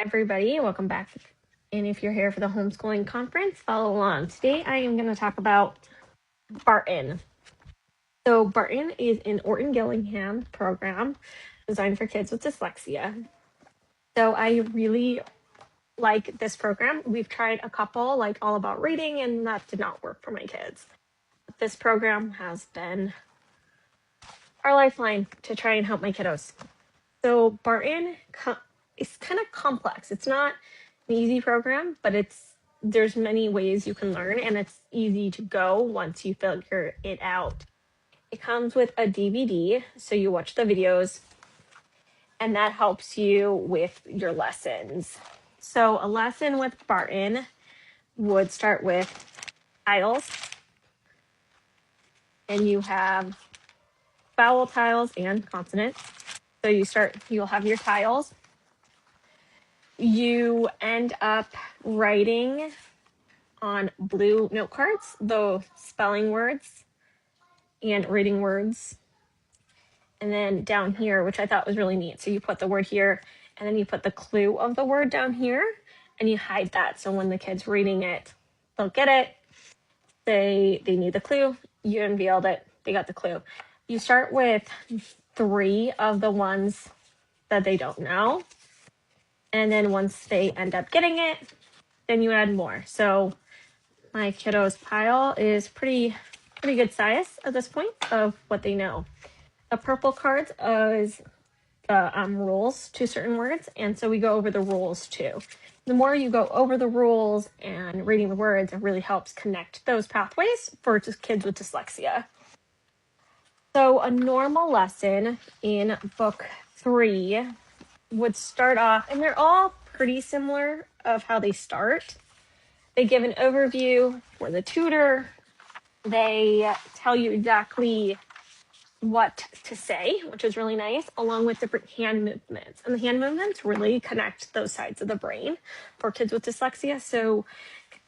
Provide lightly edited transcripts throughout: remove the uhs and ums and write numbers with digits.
everybody. Welcome back. And if you're here for the homeschooling conference, follow along. Today I am going to talk about Barton. So Barton is an Orton Gillingham program designed for kids with dyslexia. So I really like this program. We've tried a couple, like All About Reading, and that did not work for my kids. This program has been our lifeline to try and help my kiddos. So Barton is kind of complex. It's not an easy program, but there's many ways you can learn, and it's easy to go once you figure it out. It comes with a DVD, so you watch the videos, and that helps you with your lessons. So a lesson with Barton would start with tiles, and you have vowel tiles and consonants. So you'll have your tiles. You end up writing on blue note cards the spelling words and reading words. And then down here, which I thought was really neat. So you put the word here, and then you put the clue of the word down here, and you hide that. So when the kid's reading it, they'll get it. They need the clue. You unveiled it. They got the clue. You start with 3 of the ones that they don't know. And then once they end up getting it, then you add more. So my kiddos' pile is pretty good size at this point of what they know. The purple cards is the rules to certain words, and so we go over the rules too. The more you go over the rules and reading the words, it really helps connect those pathways for just kids with dyslexia. So a normal lesson in book 3 would start off, and they're all pretty similar of how they start. They give an overview for the tutor. They tell you exactly what to say, which is really nice, along with different hand movements. And the hand movements really connect those sides of the brain for kids with dyslexia. So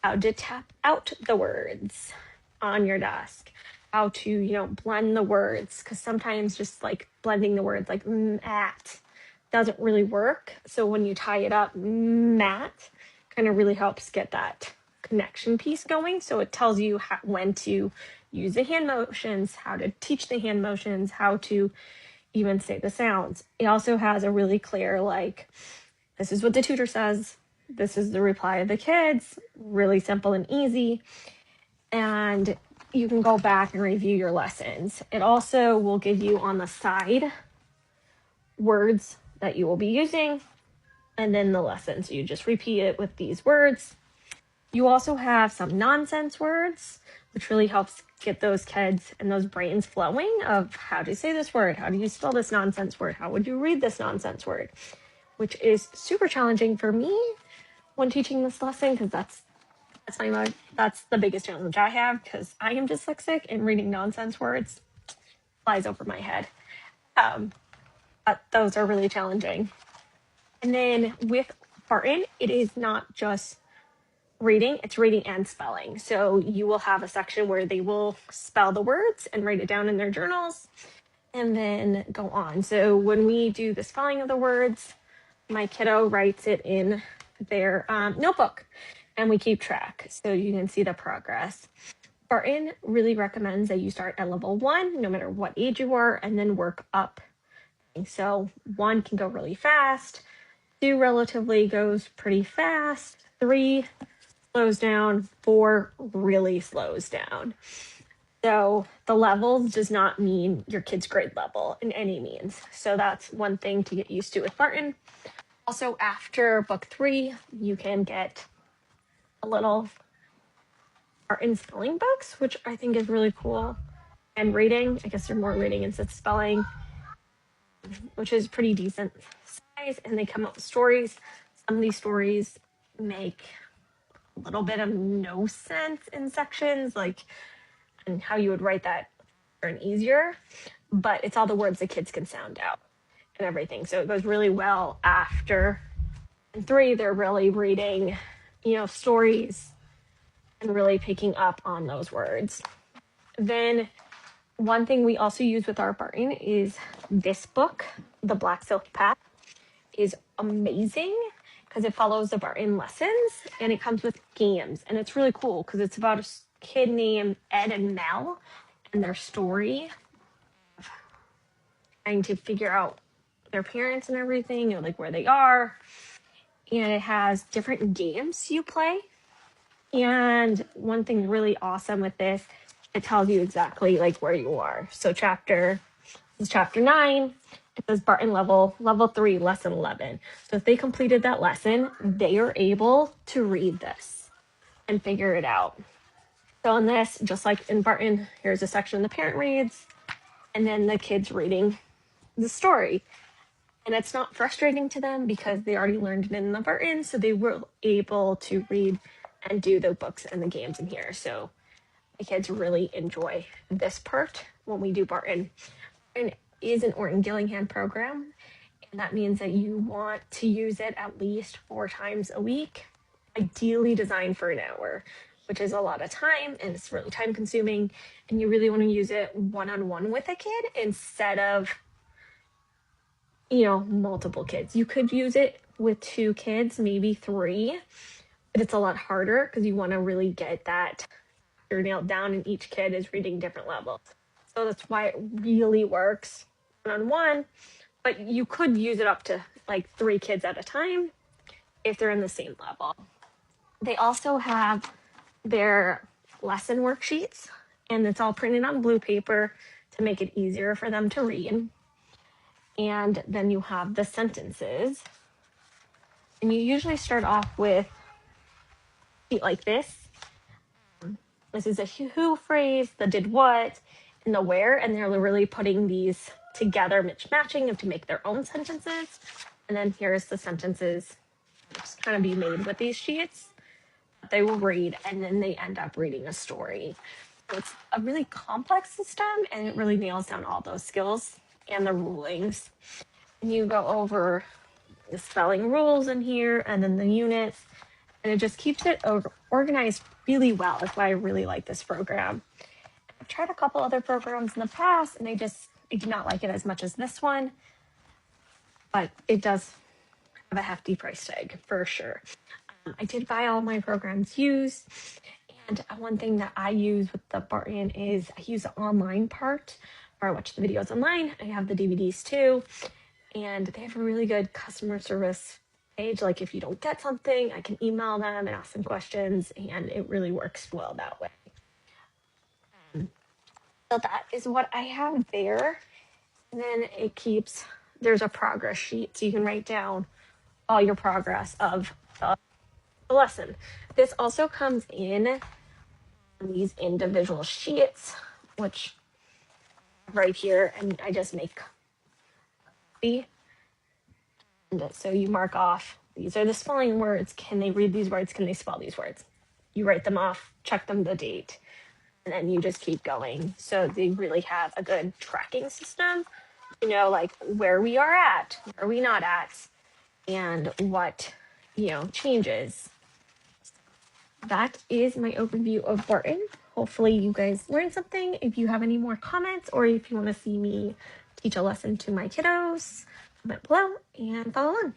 how to tap out the words on your desk, how to, blend the words, because sometimes just like blending the words like at doesn't really work. So when you tie it up, mat kind of really helps get that connection piece going. So it tells you when to use the hand motions, how to teach the hand motions, how to even say the sounds. It also has a really clear, this is what the tutor says, this is the reply of the kids, really simple and easy. And you can go back and review your lessons. It also will give you on the side words that you will be using, and then the lesson. So you just repeat it with these words. You also have some nonsense words, which really helps get those kids and those brains flowing of how to say this word, how do you spell this nonsense word, how would you read this nonsense word, which is super challenging for me when teaching this lesson, because that's the biggest challenge I have, because I am dyslexic and reading nonsense words flies over my head. But those are really challenging. And then with Barton, it is not just reading, it's reading and spelling. So you will have a section where they will spell the words and write it down in their journals and then go on. So when we do the spelling of the words, my kiddo writes it in their notebook and we keep track so you can see the progress. Barton really recommends that you start at level 1, no matter what age you are, and then work up. So 1 can go really fast, 2 relatively goes pretty fast, 3 slows down, 4 really slows down. So the levels does not mean your kid's grade level in any means. So that's one thing to get used to with Barton. Also, after book 3, you can get a little Barton spelling books, which I think is really cool. And reading, I guess they're more reading instead of spelling, which is pretty decent size. And they come up with stories. Some of these stories make a little bit of no sense in sections, and how you would write that and easier, but it's all the words the kids can sound out and everything. So it goes really well after. And 3, they're really reading, stories and really picking up on those words. Then one thing we also use with our Barton is this book, The Black Silk Path, is amazing because it follows the Barton lessons, and it comes with games, and it's really cool because it's about a kid named Ed and Mel and their story of trying to figure out their parents and everything, and like where they are. And it has different games you play. And one thing really awesome with this, it tells you exactly like where you are. So chapter 9. It says Barton level 3, lesson 11. So if they completed that lesson, they are able to read this and figure it out. So in this, just like in Barton, here's a section the parent reads, and then the kids reading the story. And it's not frustrating to them because they already learned it in the Barton, so they were able to read and do the books and the games in here. So the kids really enjoy this part when we do Barton. And it is an Orton Gillingham program, and that means that you want to use it at least 4 times a week, ideally designed for an hour, which is a lot of time and it's really time consuming. And you really want to use it one-on-one with a kid instead of multiple kids. You could use it with 2 kids, maybe 3, but it's a lot harder because you want to really get that you're nailed down, and each kid is reading different levels. So that's why it really works one-on-one, but you could use it up to like 3 kids at a time if they're in the same level. They also have their lesson worksheets, and it's all printed on blue paper to make it easier for them to read. And then you have the sentences. And you usually start off with like this. This is a who phrase, the did what, and the where. And they're really putting these together, matching them to make their own sentences. And then here's the sentences just kind of be made with these sheets. They will read, and then they end up reading a story. So it's a really complex system, and it really nails down all those skills and the rulings. And you go over the spelling rules in here, and then the units, and it just keeps it organized really well. That's why I really like this program. I've tried a couple other programs in the past, and I do not like it as much as this one, but it does have a hefty price tag for sure. I did buy all my programs used, and one thing that I use with the Barton is I use the online part, where I watch the videos online. I have the DVDs too, and they have a really good customer service page. Like if you don't get something, I can email them and ask them questions, and it really works well that way. So that is what I have there. And then there's a progress sheet, so you can write down all your progress of the lesson. This also comes in these individual sheets, which right here, and I just make copy. And so you mark off, these are the spelling words. Can they read these words? Can they spell these words? You write them off, check them the date, and then you just keep going. So they really have a good tracking system, like where we are at, where are we not at, and what, changes. That is my overview of Barton. Hopefully you guys learned something. If you have any more comments, or if you want to see me teach a lesson to my kiddos, comment below and follow on.